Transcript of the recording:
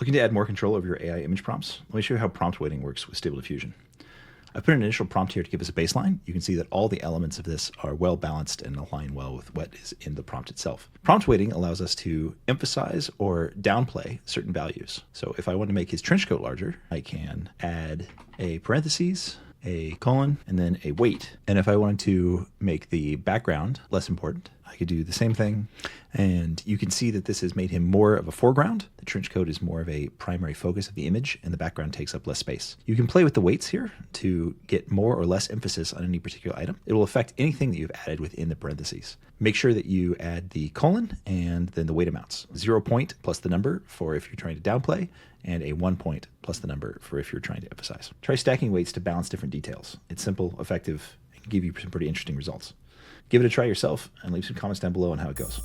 Looking to add more control over your AI image prompts? Let me show you how prompt weighting works with Stable Diffusion. I've put an initial prompt here to give us a baseline. You can see that all the elements of this are well balanced and align well with what is in the prompt itself. Prompt weighting allows us to emphasize or downplay certain values. So if I want to make his trench coat larger, I can add a parentheses, a colon, and then a weight. And if I wanted to make the background less important, I could do the same thing. And you can see that this has made him more of a foreground. The trench coat is more of a primary focus of the image, and the background takes up less space. You can play with the weights here to get more or less emphasis on any particular item. It will affect anything that you've added within the parentheses. Make sure that you add the colon and then the weight amounts. 0 point plus the number for if you're trying to downplay, and a 1 point plus the number for if you're trying to emphasize. Try stacking weights to balance different details. It's simple, effective, and can give you some pretty interesting results. Give it a try yourself and leave some comments down below on how it goes.